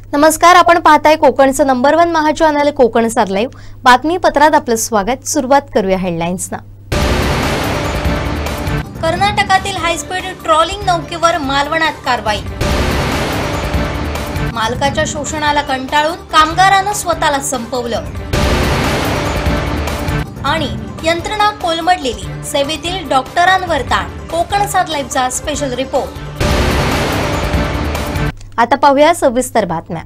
नमस्कार, आपण पाहताय कोकणचं नंबर 1 महा चॅनल कोकणसार लाईव्ह बातमीपत्रात आपलं स्वागत। सुरुवात करूया हेडलाईन्सना। कर्नाटकातील हायस्पीड ट्रॉलिंग नौकेवर मालवणात कारवाई। मालकाच्या शोषणाला कंटाळून कामगारांना स्वतःला संपवलं आणि यंत्रणा कोलमडलेली, सेवेतील डॉक्टरांवर ताण। कोकणसार लाईव्हचा स्पेशल रिपोर्ट। आता पाहूया सविस्तर बातम्या।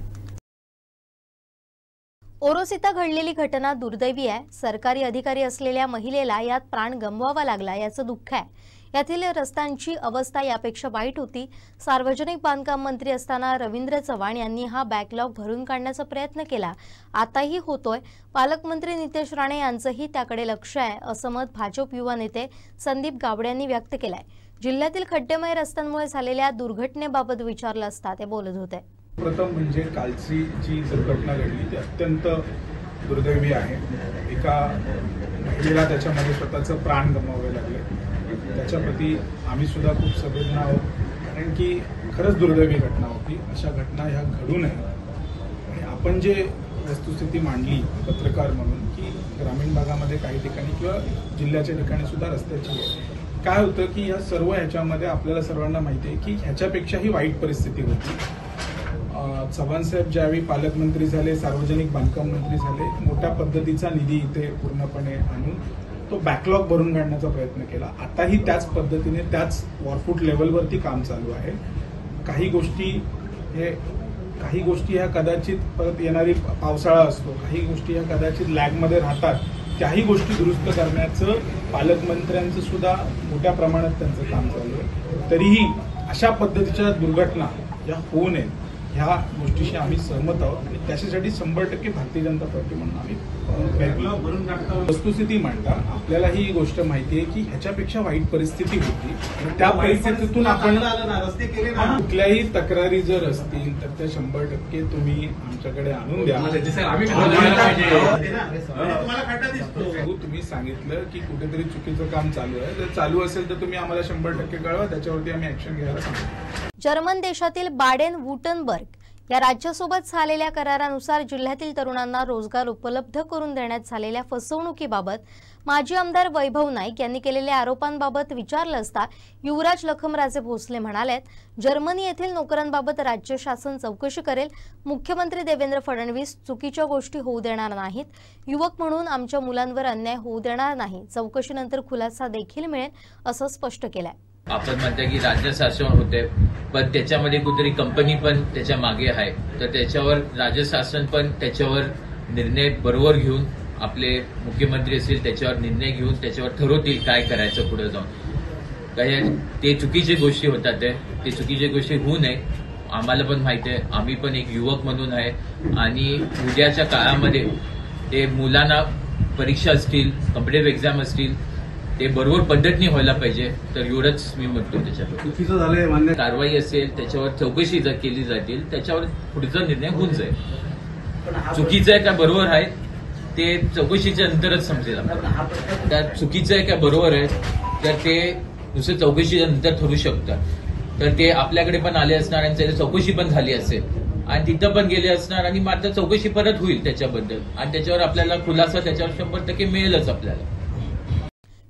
ओरोस इथं घडलेली घटना दुर्दैवी आहे। सरकारी अधिकारी असलेल्या महिलेला यात प्राण गमवावा लागला याचं दुःख आहे। यातील रस्त्यांची अवस्था यापेक्षा वाईट होती। सार्वजनिक बांधकाम मंत्री असताना रवींद्र चव्हाण यांनी हा बॅकलॉग भरून काढण्याचा प्रयत्न केला, आताही होतोय। पालकमंत्री नितेश राणे यांचंही त्याकडे लक्ष आहे असं मत भाजप युवा नेते संदीप गावडे यांनी व्यक्त केलंय। जिल्ह्यातील खड्डेमय रस्त्यांमुळे झालेल्या दुर्घटनेबाबत विचारलं असता ते बोलत होते। प्रथम म्हणजे कालची जी दुर्घटना घडली ती अत्यंत दुर्दैवी आहे। एका महिलेला त्याच्यामध्ये स्वतःचं प्राण गमवावे लागले। त्याच्याप्रती आम्ही सुद्धा खूप संवेदना आहोत, कारण की खरंच दुर्दैवी घटना होती। अशा घटना ह्या घडू नये आणि आपण जे वस्तुस्थिती मांडली पत्रकार म्हणून की ग्रामीण भागामध्ये काही ठिकाणी किंवा जिल्ह्याच्या ठिकाणी सुद्धा रस्त्याची आहे, काय होतं की या सर्व ह्याच्यामध्ये आपल्याला सर्वांना माहिती आहे की ह्याच्यापेक्षाही वाईट परिस्थिती होती। चव्हाण साहेब ज्यावेळी पालकमंत्री झाले, सार्वजनिक बांधकाम मंत्री झाले, मोठ्या पद्धतीचा निधी इथे पूर्णपणे आणून तो बॅकलॉग भरून काढण्याचा प्रयत्न केला। आताही त्याच पद्धतीने त्याच वॉरफूट लेवलवरती काम चालू आहे। काही गोष्टी ह्या कदाचित परत येणारी पावसाळा असतो, काही गोष्टी ह्या कदाचित लॅगमध्ये राहतात, त्याही गोष्टी दुरुस्त करण्याचं पालकमंत्र्यांचं सुद्धा मोठ्या प्रमाणात त्यांचं काम चालू आहे। तरीही अशा पद्धतीच्या दुर्घटना या होऊ नयेत ह्या गोष्टीशी आम्ही सहमत आहोत आणि त्याच्यासाठी 100% भारतीय जनता पार्टी म्हणून आम्ही वस्तुस्थिती मांडता। आपल्याला ही गोष्ट माहिती आहे की ह्याच्यापेक्षा वाईट परिस्थिती होती आणि त्या परिस्थितीतून आपण कुठल्याही तक्रारी जर असतील तर त्या 100% तुम्ही आमच्याकडे आणून द्या। तुम्ही सांगितलं की कुठेतरी चुकीचं काम चालू आहे, जर चालू असेल तर तुम्ही आम्हाला 100% कळवा, त्याच्यावरती आम्ही ऍक्शन घ्यायला सांगतो। जर्मन देशातील बाडेन-वुर्टेंबर्ग या राज्यासोबत झालेल्या करारानुसार जिल्ह्यातील तरुणांना रोजगार उपलब्ध करून देण्यात झालेल्या फसवणुकीबाबत माजी आमदार वैभव नाईक यांनी केलेल्या आरोपांबाबत विचारलं असता युवराज लखमराजे भोसले म्हणालेत, जर्मनी येथील नोकरांबाबत राज्य शासन चौकशी करेल। मुख्यमंत्री देवेंद्र फडणवीस चुकीच्या गोष्टी होऊ देणार नाहीत। युवक म्हणून आमच्या मुलांवर अन्याय होऊ देणार नाही। चौकशीनंतर खुलासा देखील मिळेल असं स्पष्ट केलंय। आपण म्हणता की राज्य शासन होते, पण त्याच्यामध्ये कुठेतरी कंपनी पण त्याच्या मागे आहे, तर त्याच्यावर राज्य शासन पण त्याच्यावर निर्णय बरोबर घेऊन आपले मुख्यमंत्री असतील त्याच्यावर निर्णय घेऊन त्याच्यावर ठरवतील काय करायचं पुढे जाऊन। काही ते चुकीच्या गोष्टी होतात, ते चुकीच्या गोष्टी होऊ नये। आम्हाला पण माहिती आहे, आम्ही पण एक युवक म्हणून आहे आणि उद्याच्या काळामध्ये ते मुलांना परीक्षा असतील, कॉम्पिटिटिव्ह एक्झाम असतील, ते बरोबर पद्धतीने व्हायला पाहिजे। तर एवढंच मी म्हणतो। त्याच्यावर चुकीचं झालंय मान्य कारवाई असेल त्याच्यावर चौकशी जर केली जातील त्याच्यावर पुढचा निर्णय होऊन जाईल। चुकीचं आहे का बरोबर आहे ते चौकशीच्या नंतरच समजेल आपल्याला। त्या चुकीचं आहे का बरोबर आहे तर ते नुसतं चौकशीच्या नंतर ठरू शकतं। तर ते आपल्याकडे पण आले असणार आणि त्याची चौकशी पण झाली असेल आणि तिथं पण गेले असणार आणि मात्र चौकशी परत होईल त्याच्याबद्दल आणि त्याच्यावर आपल्याला खुलासा त्याच्यावर 100% मिळेलच आपल्याला।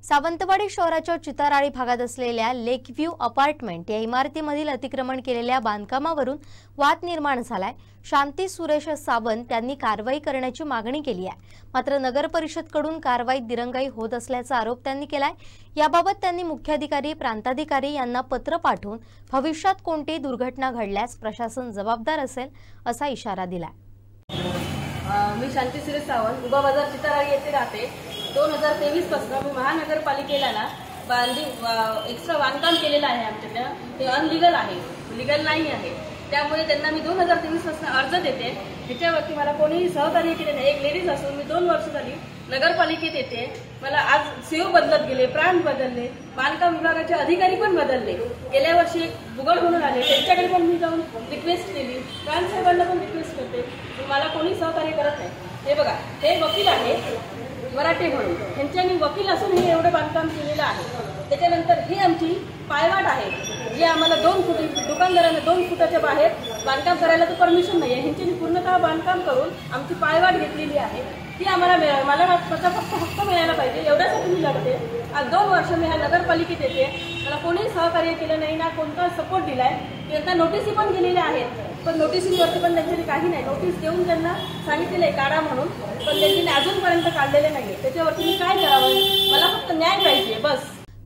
सावंतवाडी शहराच्या चिताराळी भागात असलेल्या लेक व्ह्यू अपार्टमेंट या इमारतीमधील अतिक्रमण केलेल्या बांधकामावरून वाद निर्माण झालाय। शांती सुरेश सावंत यांनी कारवाई करण्याची मागणी केली आहे, मात्र नगर परिषदकडून कारवाईत दिरंगाई होत असल्याचा आरोप त्यांनी केलाय। याबाबत त्यांनी मुख्याधिकारी, प्रांताधिकारी यांना पत्र पाठवून भविष्यात कोणतीही दुर्घटना घडल्यास प्रशासन जबाबदार असेल असा इशारा दिलाय। मी शांती सुरेश सावंत उभा बाजार चिताराळी येथे राहते। 2023 पासून मी महानगरपालिकेला एक्स्ट्रा बांधकाम केलेलं आहे। आमच्या ते अनलिगल आहे, लिगल नाही आहे। त्यामुळे त्यांना मी 2023 पासून अर्ज देते, त्याच्यावरती मला कोणीही सहकार्य केले नाही। एक लेडीज असून मी 2 वर्ष झाली नगरपालिकेत येते। मला आज सीओ बदलत गेले, प्राण बदलले, बांधकाम विभागाचे अधिकारी पण बदलले। गेल्या वर्षी एक बुगड म्हणून आले, त्यांच्याकडे पण मी जाऊन रिक्वेस्ट केली, प्राण साहेबांना पण रिक्वेस्ट करते, मला कोणी सहकार्य करत नाही। हे बघा, हे वकील आहे मराठे म्हणून, त्यांच्यानी वकील असून हे एवढं बांधकाम केलेलं आहे। त्याच्यानंतर ही आमची पायवाट आहे जी आम्हाला 2 फूट, दुकानदारांना 2 फुटाच्या बाहेर बांधकाम करायला तर परमिशन नाही आहे. ह्यांची पूर्णतः बांधकाम करून आमची पायवाट घेतलेली आहे, ती आम्हाला मला त्याचा फक्त हक्क मिळायला पाहिजे एवढ्यासाठी मी लढते. आज 2 वर्ष मी ह्या नगरपालिकेत येते, मला कोणीही सहकार्य केलं नाही, ना कोणता सपोर्ट दिलाय. त्यांना नोटिसी पण दिलेल्या आहेत, पण नोटिसीवरती पण त्यांच्याकडे काही नाही. नोटीस देऊन त्यांना सांगितलेलं आहे काढा म्हणून, पण त्यांनी अजूनपर्यंत काढलेले नाही. त्याच्यावरती मी काय करावं? मला फक्त न्याय पाहिजे बस.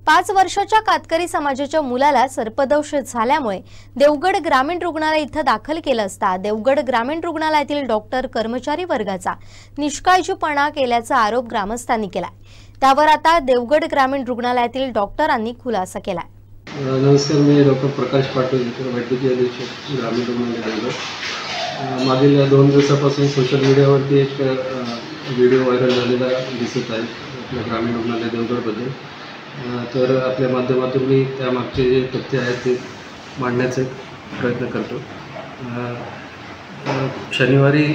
5 वर्षाच्या कातकरी समाजाच्या मुलाला सर्पदंश झाल्यामुळे देवगड ग्रामीण रुग्णालय इथं दाखल केलं असता देवगड ग्रामीण रुग्णालयातील डॉक्टर कर्मचारी वर्गाचा निष्काळजीपणा केल्याचा आरोप ग्रामस्थांनी केलाय. त्यावर आता देवगड ग्रामीण रुग्णालयातील डॉक्टरांनी खुलासा केलाय. नमस्कार, मी डॉक्टर प्रकाश पाटील, वैद्यकीय अधीक्षक ग्रामीण रुग्णालय देवगड. मागील 2 दिवसापासून सोशल मीडियावरती एक व्हिडिओ व्हायरल झालेला दिसत आहे आपल्या ग्रामीण रुग्णालय देवगडबद्दल. तर आपल्या माध्यमातून मी त्यामागचे जे तथ्य आहेत ते मांडण्याचा प्रयत्न करतो. शनिवारी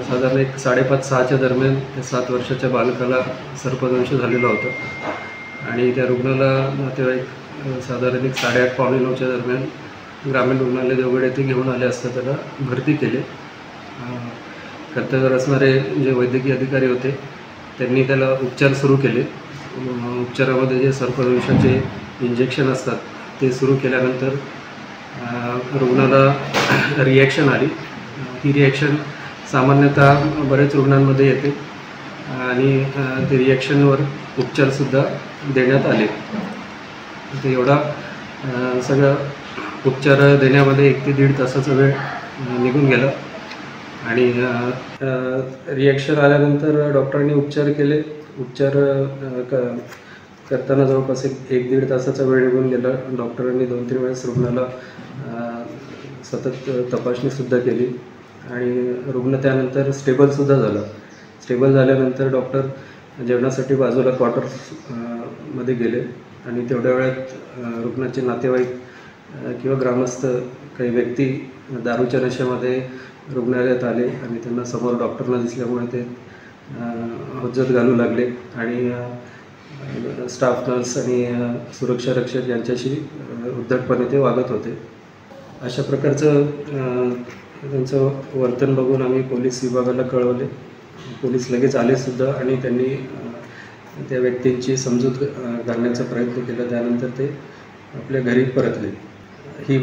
साधारण 5:30-6च्या दरम्यान त्या 7 वर्षाच्या बालकाला सर्पदंश झालेला होता आणि त्या रुग्णाला नातेवाईक साधारण 8:30-8:45 दरम्यान ग्रामीण रुग्णालय देवगड येथे घेऊन आले असता त्याला भरती केले. कर्तव्यावर असणारे जे वैद्यकीय अधिकारी होते त्यांनी त्याला उपचार सुरू केले. उपचारामध्ये जे सर्पदंशाचे इंजेक्शन असतात ते सुरू केल्यानंतर रुग्णाला रिॲक्शन आली. ही रिॲक्शन सामान्यतः बरेच रुग्णांमध्ये येते आणि ते रिॲक्शनवर उपचारसुद्धा देण्यात आले. तर एवढा सगळा उपचार देण्यामध्ये 1 ते 1.5 तासाचा वेळ निघून गेला आणि रिॲक्शन आल्यानंतर डॉक्टरांनी उपचार केले. उपचार करताना जवळपास 1-1.5 तासाचा वेळ निघून गेला. डॉक्टरांनी 2-3 वेळेस रुग्णाला सतत तपासणीसुद्धा केली आणि रुग्ण त्यानंतर स्टेबलसुद्धा झाला. स्टेबल झाल्यानंतर डॉक्टर जेवणासाठी बाजूला क्वार्टर्समध्ये गेले आणि तेवढ्या वेळात रुग्णाचे नातेवाईक किंवा ग्रामस्थ काही व्यक्ती दारूच्या नशेमध्ये रुग्णालयात आले आणि त्यांना समोर डॉक्टरना दिसल्यामुळे ते हुज्जत घालू लागले आणि स्टाफ नर्स आणि सुरक्षा रक्षक यांच्याशी उद्धटपणे ते वागत होते. अशा प्रकारचं त्यांचं वर्तन बघून आम्ही पोलीस विभागाला कळवले. पोलीस लगेच आलेसुद्धा आणि त्यांनी त्या व्यक्तींची समजूत घालण्याचा प्रयत्न केला. त्यानंतर ते आपल्या घरी परतले. ही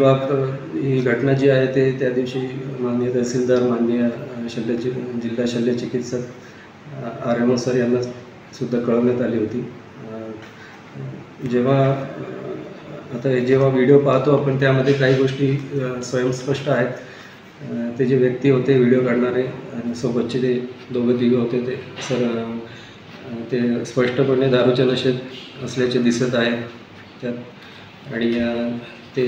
घटना जी आहे ते त्या दिवशी माननीय तहसीलदार, माननीय जिल्हा शल्यचिकित्सक RMO सर यांना सुद्धा कळवण्यात आली होती. जेव्हा व्हिडिओ पाहतो आपण त्यामध्ये काही गोष्टी स्वयंस्पष्ट आहेत. ते जे व्यक्ती होते व्हिडिओ काढणारे आणि सोबतचे ते 2-3 होते ते ते स्पष्टपणे दारूच्या नशेत असल्याचे दिसत आहे त्यात. आणि ते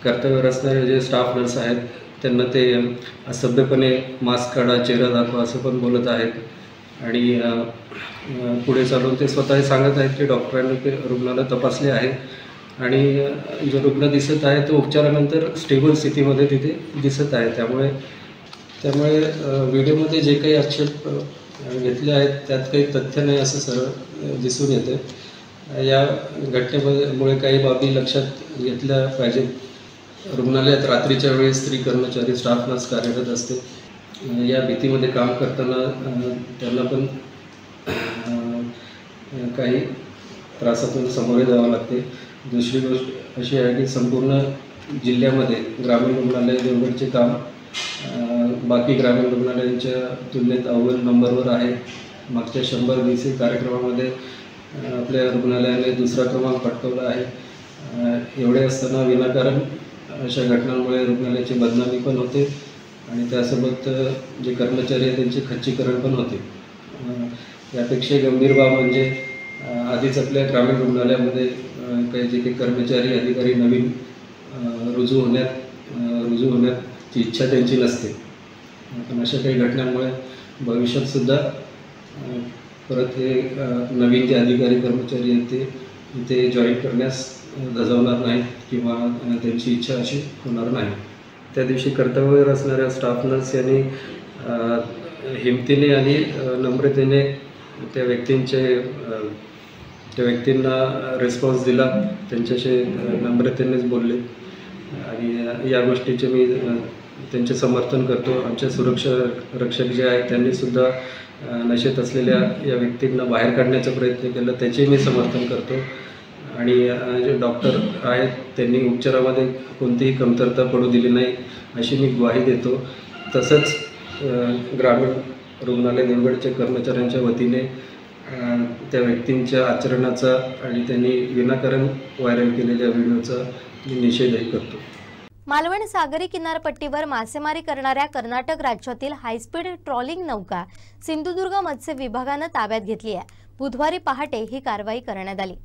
कर्तव्यावर असणारे जे स्टाफ नर्स आहेत त्यांना ते असभ्यपणे मास्क काढा, चेहरा दाखवा असं पण बोलत आहेत. आणि पुढे चालून ते स्वतः सांगत आहेत की डॉक्टरांनी ते रुग्णाला तपासले आहे आणि जो रुग्ण दिसत आहे तो उपचारानंतर स्टेबल स्थितीमध्ये तिथे दिसत आहे. त्यामुळे व्हिडिओमध्ये जे काही आक्षेप घेतले आहेत त्यात काही तथ्य नाही असं सरळ दिसून येते. या घटनेमुळे काही बाबी लक्षात घेतल्या पाहिजेत. रुग्णालयात रात्रीच्या वेळी स्त्री कर्मचारी, स्टाफ नर्स कार्यरत असते. या भीतीमध्ये काम करताना त्यांना पण काही त्रासातून सामोरे जावं लागते. दुसरी गोष्ट अशी आहे की संपूर्ण जिल्ह्यामध्ये ग्रामीण रुग्णालय देवगडचे काम बाकी ग्रामीण रुग्णालयांच्या तुलनेत अव्वल नंबरवर आहे. मागच्या 100 दिवसीय कार्यक्रमामध्ये आपल्या रुग्णालयाने 2रा क्रमांक पटकावला आहे. एवढे असताना विनाकारण अशा घटनांमुळे रुग्णालयाची बदनामी पण होते आणि त्यासोबत जे कर्मचारी आहेत त्यांचे खच्चीकरण पण होते. यापेक्षा गंभीर बाब म्हणजे आधीच आपल्या ग्रामीण रुग्णालयामध्ये काही जे काही कर्मचारी अधिकारी नवीन रुजू होण्याची इच्छा त्यांची नसते. पण अशा काही घटनांमुळे भविष्यातसुद्धा परत हे नवीन जे अधिकारी कर्मचारी आहेत ते इथे जॉईन करण्यास धजावणार नाहीत किंवा त्यांची इच्छा अशी होणार नाही. त्या दिवशी कर्तव्यावर असणाऱ्या स्टाफ नर्स यांनी हिमतीने आणि नम्रतेने त्या व्यक्तींचे त्या व्यक्तींना रिस्पॉन्स दिला, त्यांच्याशी नम्रतेनेच बोलले आणि या गोष्टीचे मी त्यांचे समर्थन करतो. आमचे सुरक्षा रक्षक जे आहेत त्यांनीसुद्धा नशेत असलेल्या या व्यक्तींना बाहेर काढण्याचा प्रयत्न केला, त्याचे मी समर्थन करतो. आणि जे डॉक्टर आहेत त्यांनी उपचारामध्ये कोणतीही कमतरता पडू दिली नाही अशी मी ग्वाही देतो. तसंच ग्रामीण रुग्णालय देवगडच्या कर्मचाऱ्यांच्या वतीने त्या व्यक्तींच्या आचरणाचा आणि त्यांनी विनाकारण व्हायरल केलेल्या व्हिडिओचा मी निषेधही करतो. मालवण सागरी किनारपट्टीवर मासेमारी करणाऱ्या कर्नाटक राज्यातील हायस्पीड ट्रॉलिंग नौका सिंधुदुर्ग मत्स्य विभागानं ताब्यात घेतली आहे. बुधवारी पहाटे ही कारवाई करण्यात आली.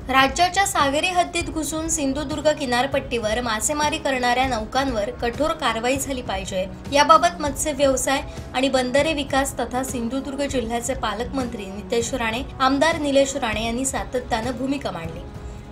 राज्याच्या सागरी हद्दीत घुसून सिंधुदुर्ग किनारपट्टीवर मासेमारी करणाऱ्या नौकांवर कठोर कारवाई झाली पाहिजे, याबाबत मत्स्य व्यवसाय आणि बंदरे विकास तथा सिंधुदुर्ग जिल्ह्याचे पालकमंत्री नितेश राणे, आमदार निलेश राणे यांनी सातत्यानं भूमिका मांडली.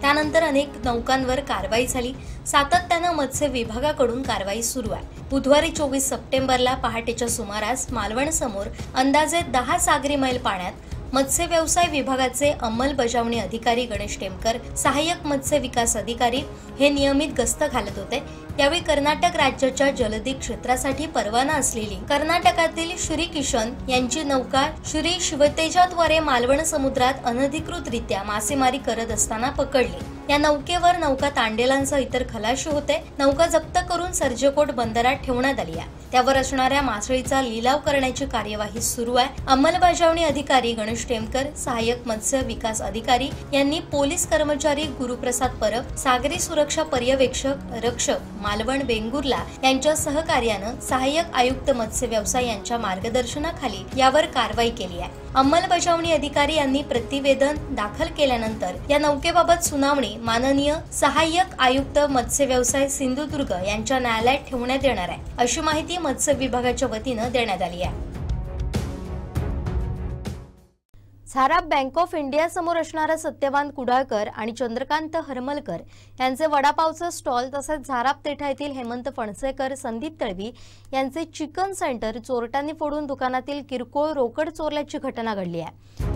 त्यानंतर अनेक नौकांवर कारवाई झाली. सातत्यानं मत्स्य विभागाकडून कारवाई सुरू आहे. बुधवारी 24 सप्टेंबरला पहाटेच्या सुमारास मालवण समोर अंदाजे 10 सागरी मैल पाण्यात मत्स्य व्यवसाय विभागाचे अंमलबजावणी अधिकारी गणेश टेमकर, सहाय्यक मत्स्य विकास अधिकारी हे नियमित गस्त घालत होते. यावेळी कर्नाटक राज्याच्या जलदी क्षेत्रासाठी परवाना असलेली कर्नाटकातील श्री किशन यांची नौका श्री शिवतेजाद्वारे मालवण समुद्रात अनधिकृतरित्या मासेमारी करत असताना पकडली. या नौकेवर नौका तांडेलांसह इतर खलाशी होते. नौका जप्त करून सर्जेकोट बंदरात ठेवण्यात आली आहे. त्यावर असणाऱ्या मासळीचा लिलाव करण्याची कार्यवाही सुरू आहे. अंमलबजावणी अधिकारी गणेश टेमकर, सहाय्यक मत्स्य विकास अधिकारी यांनी पोलीस कर्मचारी गुरुप्रसाद परब, सागरी सुरक्षा पर्यवेक्षक रक्षक मालवण बेंगुर्ला यांच्या सहकार्यानं सहाय्यक आयुक्त मत्स्य व्यवसाय यांच्या मार्गदर्शनाखाली यावर कारवाई केली आहे. अंमलबजावणी अधिकारी यांनी प्रतिवेदन दाखल केल्यानंतर या नौकेबाबत सुनावणी माननीय सहाय्यक आयुक्त मत्स्य व्यवसाय सिंधुदुर्ग यांच्या न्यायालयात ठेवण्यात येणार आहे, अशी माहिती मत्स्य विभागाच्या वतीनं देण्यात आली आहे. झाराप बँक ऑफ इंडिया समोर असणारा सत्यवान कुडाळकर आणि चंद्रकांत हरमलकर यांचे वडापावचं स्टॉल तसेच झाराप पेठा येथील हेमंत फणसेकर, संदीप तळवी यांचे चिकन सेंटर चोरट्यांनी फोडून दुकानातील किरकोळ रोकड चोरल्याची घटना घडली आहे.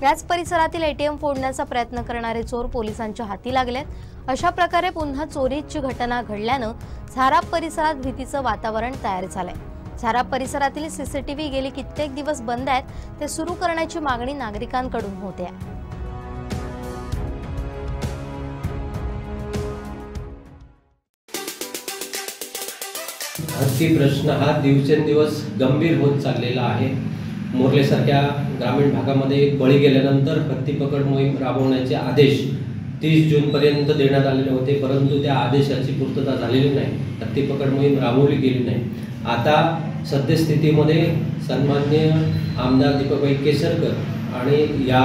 याच परिसरातील एटीएम फोडण्याचा प्रयत्न करणारे चोर पोलिसांच्या हाती लागलेत. अशा प्रकारे पुन्हा चोरीची घटना घडल्यानं झाराप परिसरात भीतीचं वातावरण तयार झालंय. झाराप परिसरातील सीसीटीव्ही गेली कित्येक दिवस बंद आहेत, ते सुरू करण्याची मागणी नागरिकांकडून होते. हत्ती प्रश्न हा दिवसेंदिवस गंभीर होत चाललेला आहे. मोर्लेसारख्या ग्रामीण भागामध्ये एक बळी गेल्यानंतर हत्ती पकड मोहीम राबवण्याचे आदेश 30 जूनपर्यंत देण्यात आलेले होते, परंतु त्या आदेशाची पूर्तता झालेली नाही. हत्ती पकड मोहीम राबवली गेली नाही. आता सद्यस्थितीमध्ये सन्माननीय आमदार दीपकभाई केसरकर आणि या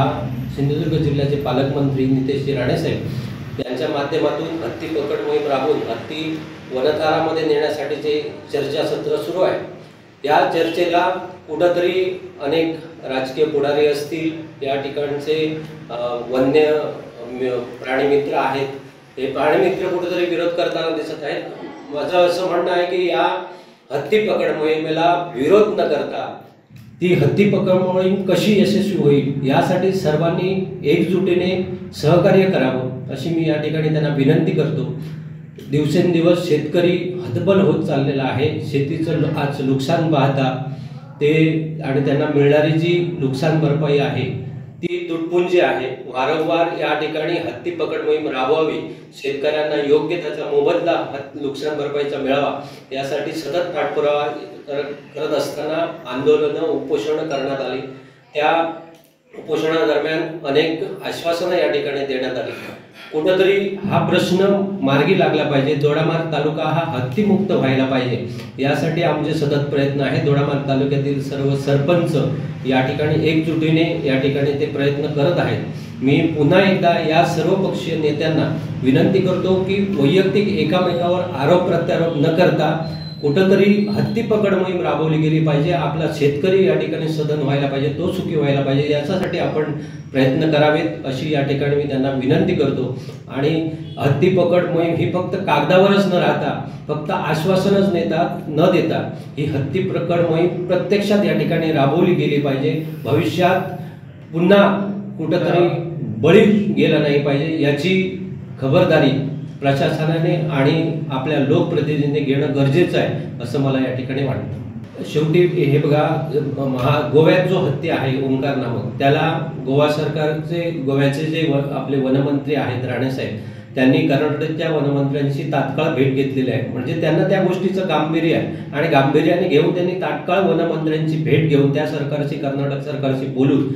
सिंधुदुर्ग जिल्ह्याचे पालकमंत्री नितेश राणेसाहेब यांच्या माध्यमातून हत्ती पकड मोहीम राबवून हत्ती वनतारामध्ये नेण्यासाठीचे चर्चासत्र सुरू आहे. या चर्चेला कुठंतरी अनेक राजकीय पुढारी असतील, या ठिकाणचे वन्य प्राणी मित्र आहेत, हे प्राणी मित्र कुठेतरी विरोध करताना दिसत आहेत. माझं असं म्हणणं आहे की या हत्ती पकड मोहिमेला विरोध न करता ती हत्ती पकड मोहीम कशी यशस्वी होईल यासाठी सर्वांनी एकजुटीने सहकार्य करावं अशी मी या ठिकाणी त्यांना विनंती करतो. दिवसेंदिवस शेतकरी हतबल होत चाललेला आहे. शेतीचं आज नुकसान पाहता ते आणि त्यांना मिळणारी जी नुकसान भरपाई आहे ती तुटपुंजी आहे. वारंवार या ठिकाणी हत्ती पकड मोहीम राबवावी, शेतकऱ्यांना योग्य त्याचा मोबदला नुकसान भरपाईचा मिळावा यासाठी सतत पाठपुरावा करत असताना आंदोलनं उपोषणं करण्यात आली. त्या उपोषणादरम्यान अनेक आश्वासनं या ठिकाणी देण्यात आली. कुठंतरी हा प्रश्न मार्गी लागला पाहिजे. दोडामार्ग तालुका हा हत्तीमुक्त व्हायला पाहिजे, यासाठी आमचे सतत प्रयत्न आहेत. दोडामार्ग तालुक्यातील सर्व सरपंच या ठिकाणी एकजुटीने या ठिकाणी ते प्रयत्न करत आहेत. मी पुन्हा एकदा या सर्व पक्षीय नेत्यांना विनंती करतो की वैयक्तिक एकामेकावर आरोप प्रत्यारोप न करता कुठंतरी हत्ती पकड मोहीम राबवली गेली पाहिजे. आपला शेतकरी या ठिकाणी सधन व्हायला पाहिजे, तो सुखी व्हायला पाहिजे, याच्यासाठी आपण प्रयत्न करावेत अशी या ठिकाणी मी त्यांना विनंती करतो. आणि हत्ती पकड मोहीम ही फक्त कागदावरच न राहता, फक्त आश्वासनच न देता ही हत्ती पकड मोहीम प्रत्यक्षात या ठिकाणी राबवली गेली पाहिजे. भविष्यात पुन्हा कुठंतरी बळी गेला नाही पाहिजे याची खबरदारी प्रशासनाने आणि आपल्या लोकप्रतिनिधींनी घेणं गरजेचं आहे असं मला या ठिकाणी वाटतं. शेवटी हे बघा, गोव्यात जो हत्ती आहे ओंकार नामक, त्याला गोवा सरकारचे गोव्याचे जे आपले वनमंत्री आहेत राणेसाहेब, त्यांनी कर्नाटकच्या वनमंत्र्यांशी तात्काळ भेट घेतलेली आहे. म्हणजे त्यांना त्या गोष्टीचं गांभीर्य आहे आणि गांभीर्याने घेऊन त्यांनी तात्काळ वनमंत्र्यांची भेट घेऊन त्या सरकारशी, कर्नाटक सरकारशी बोलून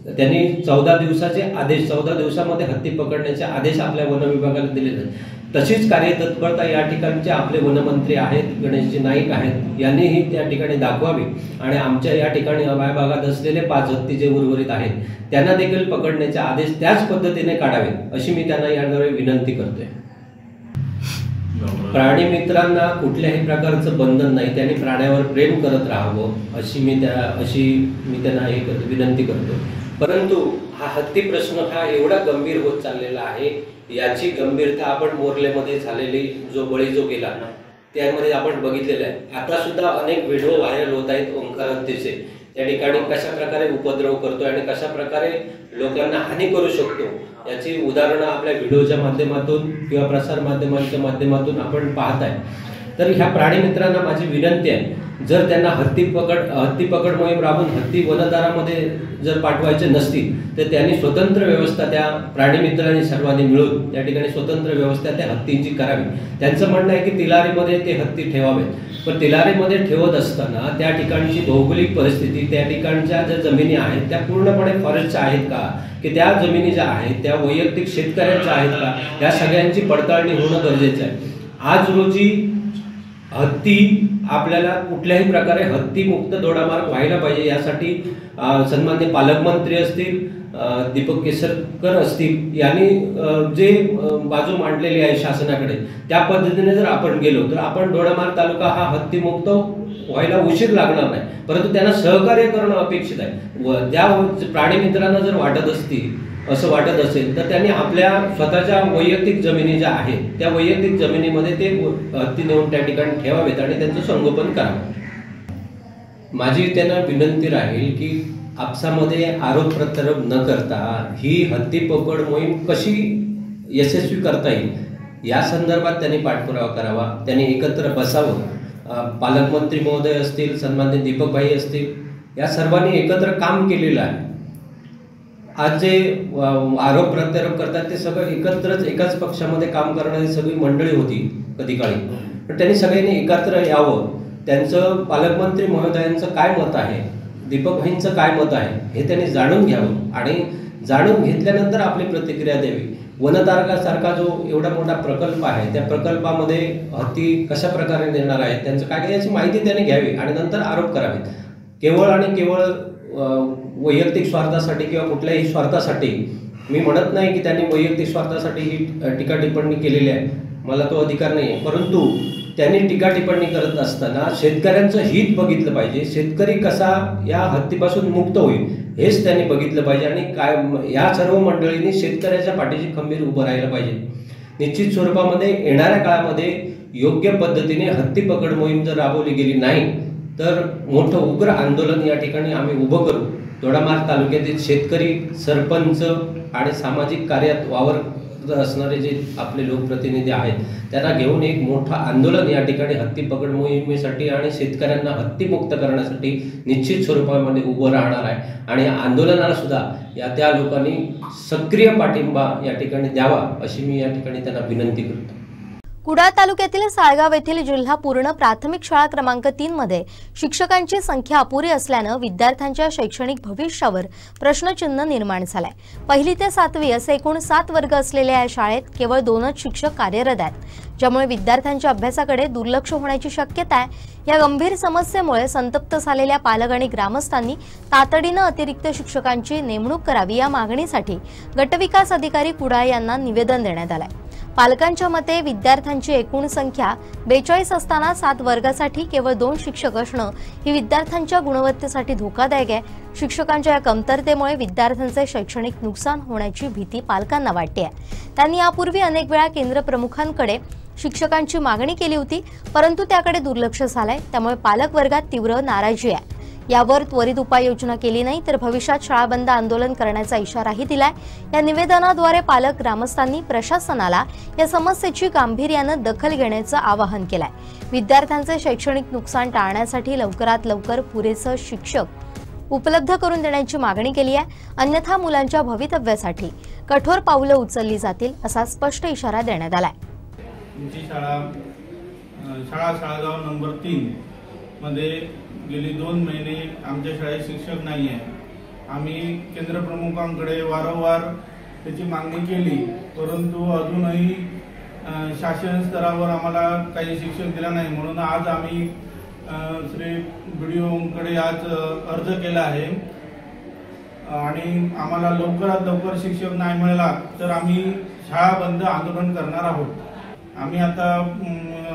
त्यांनी 14 दिवसाचे आदेश, 14 दिवसामध्ये हत्ती पकडण्याचे आदेश आपल्या वन विभागाला दिले जातात. तशीच कार्यतत्परता या ठिकाणचे आपले वनमंत्री आहेत, गणेशजी नाईक आहेत, यांनीही त्या ठिकाणी दाखवावी आणि आमच्या या ठिकाणी अभय भागात असलेले 5 हत्ती जे उर्वरित आहेत त्यांना देखील पकडण्याचे आदेश त्याच पद्धतीने काढावे अशी मी त्यांना याद्वारे विनंती करतोय. प्राणी मित्रांना कुठल्याही प्रकारचं बंधन नाही, त्यांनी प्राण्यावर प्रेम करत राहावं अशी मी त्यांना एक विनंती करतो. परंतु हा हत्ती प्रश्न हा एवढा गंभीर होत चाललेला आहे, याची गंभीरता आपण मोर्लेमध्ये झालेली जो बळी जो गेला त्यामध्ये आपण बघितलेलं आहे. आता सुद्धा अनेक व्हिडिओ व्हायरल होत आहेत ओंकार हत्तीचे. त्या ठिकाणी कशा प्रकारे उपद्रव करतो आणि कशा प्रकारे लोकांना हानी करू शकतो याची उदाहरणं आपल्या व्हिडिओच्या माध्यमातून किंवा प्रसार माध्यमांच्या माध्यमातून आपण पाहताय. तर ह्या प्राणी मित्रांना माझी विनंती आहे, जर त्यांना हत्ती पकड मोहीम राबवून हत्ती वनदारामध्ये जर पाठवायचे नसतील तर त्यांनी स्वतंत्र व्यवस्था त्या प्राणी मित्रांनी सर्वांनी मिळून त्या ठिकाणी स्वतंत्र व्यवस्था त्या हत्तींची करावी. त्यांचं म्हणणं आहे की तिलारीमध्ये ते हत्ती ठेवावेत, पण तिलारीमध्ये ठेवत असताना त्या ठिकाणची भौगोलिक परिस्थिती, त्या ठिकाणच्या ज्या जमिनी आहेत त्या पूर्णपणे फॉरेस्टच्या आहेत का, की त्या जमिनी ज्या आहेत त्या वैयक्तिक शेतकऱ्यांच्या आहेत का, या सगळ्यांची पडताळणी होणं गरजेचं आहे. आज रोजी हत्ती आपल्याला कुठल्याही प्रकारे हत्तीमुक्त दोडामार्ग व्हायला पाहिजे, यासाठी सन्माननीय पालकमंत्री असतील, दीपक केसरकर असतील, यांनी जे बाजू मांडलेली आहे शासनाकडे त्या पद्धतीने जर आपण गेलो तर आपण दोडामार्ग तालुका हा हत्तीमुक्त व्हायला उशीर लागणार नाही. परंतु त्यांना सहकार्य करणं अपेक्षित आहे. त्या प्राणी मित्रांना जर असं वाटत असेल तर त्यांनी आपल्या स्वतःच्या वैयक्तिक जमिनी ज्या आहेत त्या वैयक्तिक जमिनीमध्ये ते हत्ती नेऊन त्या ठिकाणी ठेवावेत आणि त्यांचं संगोपन करावं. माझी त्यांना विनंती राहील की आपसामध्ये आरोप प्रत्यारोप न करता ही हत्ती पकड मोहीम कशी यशस्वी करता येईल या संदर्भात त्यांनी पाठपुरावा करावा. त्यांनी एकत्र बसावं. पालकमंत्री महोदय असतील, सन्माननीय दीपकभाई असतील, या सर्वांनी एकत्र काम केलेलं आहे. आज जे आरोप प्रत्यारोप करतात ते सगळं एकत्रच एकाच पक्षामध्ये काम करणारी सगळी मंडळी होती कधी काळी, पण त्यांनी सगळ्यांनी एकत्र यावं. त्यांचं पालकमंत्री महोदयांचं काय मत आहे, दीपकभाईंचं काय मत आहे हे त्यांनी जाणून घ्यावं आणि जाणून घेतल्यानंतर आपली प्रतिक्रिया द्यावी. वनतारकासारखा जो एवढा मोठा प्रकल्प आहे त्या प्रकल्पामध्ये हत्ती कशा प्रकारे नेणार आहेत त्यांचं काय याची माहिती त्यांनी घ्यावी आणि नंतर आरोप करावेत. केवळ आणि केवळ वैयक्तिक स्वार्थासाठी किंवा कुठल्याही स्वार्थासाठी मी म्हणत नाही की त्यांनी वैयक्तिक स्वार्थासाठी ही टीका टिप्पणी केलेली आहे, मला तो अधिकार नाही आहे. परंतु त्यांनी टीका टिप्पणी करत असताना शेतकऱ्यांचं हित बघितलं पाहिजे, शेतकरी कसा या हत्तीपासून मुक्त होईल हेच त्यांनी बघितलं पाहिजे आणि काय या सर्व मंडळींनी शेतकऱ्याच्या पाठीशी खंबीर उभं राहायला पाहिजे. निश्चित स्वरूपामध्ये येणाऱ्या काळामध्ये योग्य पद्धतीने हत्ती पकड मोहीम जर राबवली गेली नाही तर मोठं उग्र आंदोलन या ठिकाणी आम्ही उभं करू. दोडामार्ग तालुक्यातील शेतकरी, सरपंच आणि सामाजिक कार्यात वावरत असणारे जे आपले लोकप्रतिनिधी आहेत त्यांना घेऊन एक मोठं आंदोलन या ठिकाणी हत्ती पकड मोहिमेसाठी आणि शेतकऱ्यांना हत्तीमुक्त करण्यासाठी निश्चित स्वरूपामध्ये उभं राहणार आहे. आणि आंदोलनाला सुद्धा त्या लोकांनी सक्रिय पाठिंबा या ठिकाणी द्यावा अशी मी या ठिकाणी त्यांना विनंती करतो. कुडाळ तालुक्यातील साळगाव येथील जिल्हा पूर्ण प्राथमिक शाळा क्रमांक 3 मध्ये शिक्षकांची संख्या अपुरी असल्याने विद्यार्थ्यांच्या शैक्षणिक भविष्यावर प्रश्नचिन्ह निर्माण झालाय. 1ली ते 7वी असे एकूण 7 वर्ग असलेल्या या शाळेत केवळ 2च शिक्षक कार्यरत आहेत, ज्यामुळे विद्यार्थ्यांच्या अभ्यासाकडे दुर्लक्ष होण्याची शक्यता आहे. या गंभीर समस्येमुळे संतप्त झालेल्या पालक आणि ग्रामस्थांनी तातडीने अतिरिक्त शिक्षकांची नेमणूक करावी या मागणीसाठी गटविकास अधिकारी कुडाळ यांना निवेदन देण्यात आलंय. पालकांच्या मते विद्यार्थ्यांची एकूण संख्या 42 असताना 7 वर्गासाठी केवळ 2 शिक्षक असणं ही विद्यार्थ्यांच्या गुणवत्तेसाठी धोकादायक आहे। शिक्षकांच्या या कमतरतेमुळे विद्यार्थ्यांचे शैक्षणिक नुकसान होण्याची भीती पालकांना वाटते आहे। त्यांनी यापूर्वी अनेक वेळा केंद्र प्रमुखांकडे शिक्षकांची मागणी केली होती, परंतु त्याकडे दुर्लक्ष झालंय। त्यामुळे पालक वर्गात तीव्र नाराजी आहे। यावर त्वरित उपाययोजना केली नाही तर भविष्यात शाळा बंद आंदोलन करण्याचा इशाराही दिलाय। या निवेदनाद्वारे पालक ग्रामस्थांनी प्रशासनाला या समस्येची गांभीर्याने दखल घेण्याचं आवाहन केलंय। विद्यार्थ्यांचे शैक्षणिक नुकसान टाळण्यासाठी लवकरात लवकर पुरेसे शिक्षक उपलब्ध करून देण्याची मागणी केली आहे, अन्यथा मुलांच्या भवितव्यासाठी कठोर पावलं उचलली जातील असा स्पष्ट इशारा देण्यात आलाय। तुमची शाळागाव नंबर 3 मध्ये गेली 2 महिने आमच्या शाळेत शिक्षक नाही आहे। आम्ही केंद्र प्रमुखांकडे वारंवार त्याची मागणी केली, परंतु अजूनही शासन स्तरावर आम्हाला काही शिक्षक दिला नाही। म्हणून आज आम्ही श्री BDOकडे आज अर्ज केला आहे आणि आम्हाला लवकरात लवकर शिक्षक नाही मिळाला तर आम्ही शाळा बंद आंदोलन करणार आहोत। आम्ही आता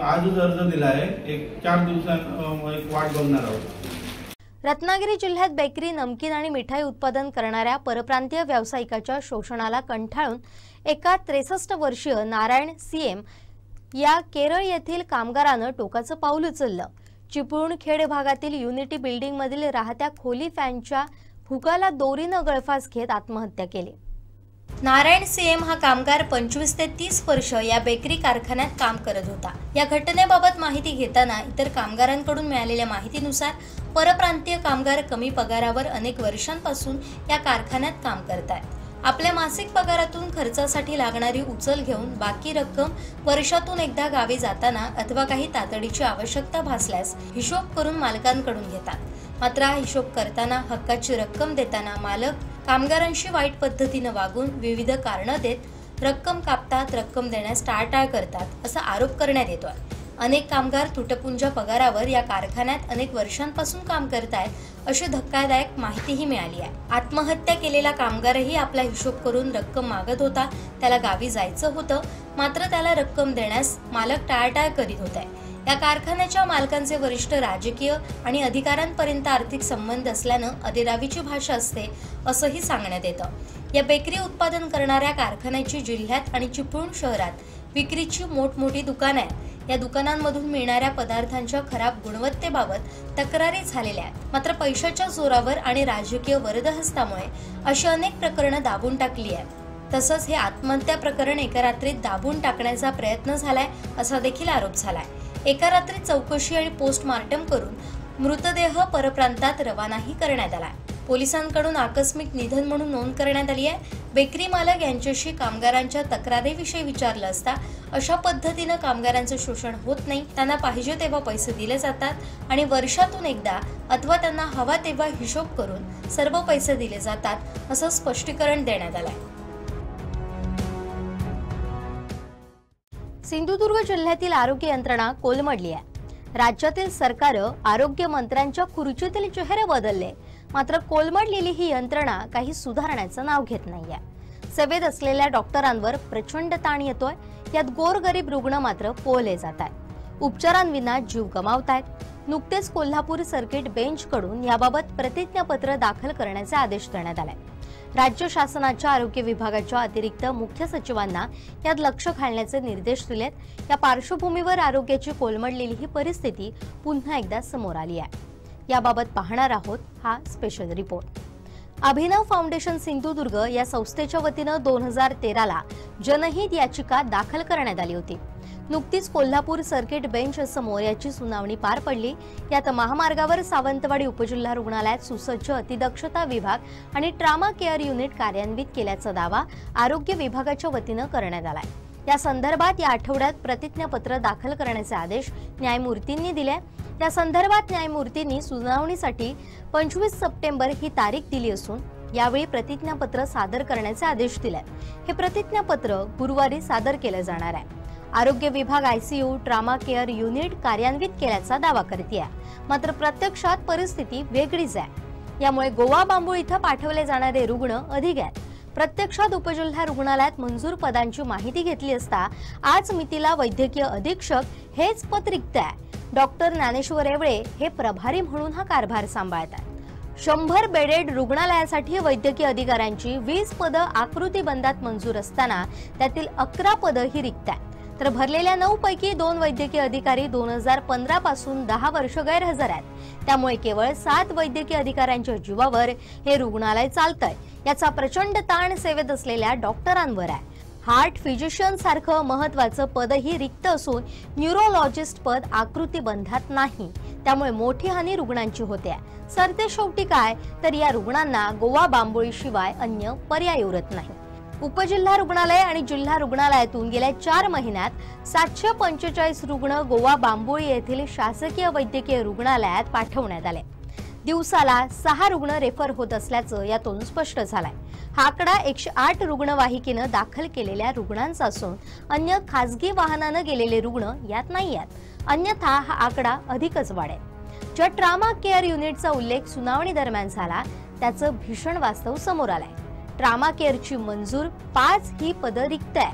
आजच अर्ज दिला आहे, 4 दिवसांत वाट बघणार आहोत। रत्नागिरी जिल्ह्यात बेकरी, नमकीन आणि मिठाई उत्पादन करणाऱ्या परप्रांतीय व्यावसायिकाच्या शोषणाला कंटाळून एका 63 वर्षीय नारायण CM या केरळ येथील कामगारानं टोकाचं पाऊल उचललं। चिपळूणखेड भागातील युनिटी बिल्डिंग मधील राहत्या खोली फॅनच्या हुकाला दोरीनं गळफास घेत आत्महत्या केली। नारायण CM हा कामगार 25 ते 30 वर्ष या बेकरी कारखान्यात काम करत होता। या घटनेबाबत माहिती घेताना इतर कामगारांकडून मिळालेल्या माहितीनुसार परप्रांतीय कामगार कमी पगारावर अनेक वर्षांपासून या कारखान्यात काम करतात। आपल्या मासिक पगारातून खर्चासाठी लागणारी उचल घेऊन बाकी रक्कम वर्षातून एकदा गावी जाताना अथवा काही तातडीची आवश्यकता भासल्यास हिशोब करून मालकांकडून घेतात। मात्र हा हिशोब करताना हक्काची रक्कम देताना मालक कामगारांशी वाईट पद्धतीने वागून विविध कारणं देत रक्कम कापतात, रक्कम देण्यास टाळाटाळ करतात असा आरोप करण्यात येतोय। अनेक कामगार तुटपुंजा पगारावर या कारखान्यात अनेक वर्षांपासून काम करतायत अशी धक्कादायक माहितीही मिळाली आहे। आत्महत्या केलेला कामगारही आपला हिशोब करून रक्कम मागत होता। त्याला गावी जायचं होतं, मात्र त्याला रक्कम देण्यास मालक टाळाटाळ करीत होते। या कारखान्याच्या मालकांचे वरिष्ठ राजकीय आणि अधिकाऱ्यांपर्यंत आर्थिक संबंध असल्यानं अदेरावीची भाषा असते असंही सांगण्यात येतं। या बेकरी उत्पादन करणाऱ्या कारखान्याची जिल्ह्यात आणि चिपळूण शहरात विक्रीची मोठमोठी दुकानं आहेत। या दुकानांमधून मिळणाऱ्या पदार्थांच्या खराब गुणवत्तेबाबत तक्रारी झालेल्या आहेत। मात्र पैशाच्या जोरावर आणि राजकीय वरदहस्तामुळे अशी अनेक प्रकरणं दाबून टाकली आहेत। तसंच हे आत्महत्या प्रकरण एका रात्रीत दाबून टाकण्याचा प्रयत्न झालाय असा देखील आरोप झालाय। एका रात्रीत चौकशी आणि पोस्टमार्टम करून मृतदेह परप्रांतात रवानाही करण्यात आला। पोलिसांकडून आकस्मिक निधन म्हणून नोंद करण्यात आली आहे। बेकरी मालक यांच्याशी कामगारांच्या तक्रारीविषयी विचारलं असता अशा पद्धतीनं कामगारांचं शोषण होत नाही, त्यांना पाहिजे तेव्हा पैसे दिले जातात आणि वर्षातून एकदा अथवा त्यांना हवा तेव्हा हिशोब करून सर्व पैसे दिले जातात असं स्पष्टीकरण देण्यात आलंय। सिंधुदुर्ग जिल्ह्यातील आरोग्य यंत्रणा कोलमडली आहे। राज्यातील सरकार आरोग्य मंत्र्यांच्या खुर्चीतील चेहरे बदलले, मात्र कोलमडलेली ही यंत्रणा काही सुधारण्याचं नाव घेत नाहीये। सेवेत असलेल्या डॉक्टरांवर प्रचंड ताण येतोय, यात गोरगरीब रुग्ण मात्र पोहले जात आहेत, उपचारांविना जीव गमावतायत। नुकतेच कोल्हापूर सर्किट बेंचकडून याबाबत प्रतिज्ञापत्र दाखल करण्याचे आदेश देण्यात आले। राज्य शासनाच्या आरोग्य विभागाच्या अतिरिक्त मुख्य सचिवांना यात लक्ष घालण्याचे निर्देश दिलेत। या पार्श्वभूमीवर आरोग्याची कोलमडलेली ही परिस्थिती पुन्हा एकदा समोर आली आहे। याबाबत पाहणार आहोत हा स्पेशल रिपोर्ट। अभिनव फाउंडेशन सिंधुदुर्ग या संस्थेच्या वतीनं 2013ला जनहित याचिका दाखल करण्यात आली होती। नुकतीच कोल्हापूर सर्किट बेंच समोर याची सुनावणी पार पडली। यात महामार्गावर सावंतवाडी उपजिल्हा रुग्णालयात सुसज्ज अतिदक्षता विभाग आणि ट्रामा केअर युनिट कार्यान्वित केल्याचा दावा आरोग्य विभागाच्या वतीनं करण्यात आलाय। या संदर्भात या आठवड्यात प्रतिज्ञापत्र दाखल करण्याचे आदेश न्यायमूर्तींनी दिले। या संदर्भात न्यायमूर्तींनी सुनावणीसाठी 25 सप्टेंबर ही तारीख दिली असून यावेळी प्रतिज्ञापत्र सादर करण्याचे आदेश दिले। हे प्रतिज्ञापत्र गुरुवारी सादर केले जाणार आहे। आरोग्य विभाग ICU ट्रामा केअर युनिट कार्यान्वित केल्याचा दावा करते, मात्र प्रत्यक्षात परिस्थिती वेगळीच आहे। यामुळे गोवा बांबू इथं पाठवले जाणारे रुग्ण अधिक आहेत। प्रत्यक्षात उपजिल्हा रुग्णालयात मंजूर पदांची माहिती घेतली असता आज मितीला वैद्यकीय अधीक्षक हेच पद रिक्त आहे. डॉक्टर ज्ञानेश्वर येवळे हे प्रभारी म्हणून हा कारभार सांभाळतात. 100 बेडेड रुग्णालयासाठी वैद्यकीय अधिकाऱ्यांची 20 पदं आकृतीबंधात मंजूर असताना त्यातील 11 पदं ही रिक्त आहेत. तर भरलेल्या 9 पैकी 2 वैद्यकीय अधिकारी 2015 पासून 10 वर्ष गैरहजर आहेत. त्यामुळे केवळ 7 वैद्यकीय अधिकाऱ्यांच्या जीवावर हे रुग्णालय चालतंय. याचा प्रचंड ताण सेवेत असलेल्या डॉक्टरांवर आहे. हार्ट फिजिशियन सारखं महत्वाचं पदही रिक्त असून न्यूरोलॉजिस्ट पद आकृतीबंधात नाही. त्यामुळे मोठी हानी रुग्णांची होते. सरतेशेवटी काय तर या रुग्णांना गोवा बांबोळीशिवाय अन्य पर्याय उरत नाही. उपजिल्हा रुग्णालय आणि जिल्हा रुग्णालयातून गेल्या 4 महिन्यात 745 रुग्ण गोवा बांबोळी येथील शासकीय वैद्यकीय रुग्णालयात पाठवण्यात आले. दिवसाला 6 रुग्ण रेफर होत असल्याचं यातून स्पष्ट झालंय. हा आकडा 108 रुग्णवाहिकेनं दाखल केलेल्या रुग्णांचा असून अन्य खासगी वाहनानं गेलेले रुग्ण यात नाही आहेत. अन्यथा हा आकडा अधिकच वाढेल. ज्या ट्रामा केअर युनिटचा उल्लेख सुनावणी दरम्यान झाला त्याचं भीषण वास्तव समोर आलंय. ट्रामा केअरची मंजूर 5 ही पदं रिक्त आहे.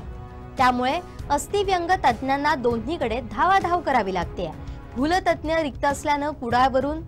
त्यामुळे अस्थिव्यंग तज्ज्ञांना दोन्हीकडे धावाधाव करावी लागते. भूलतज्ज्ञ रिक्त असल्यानं कुडाळवरून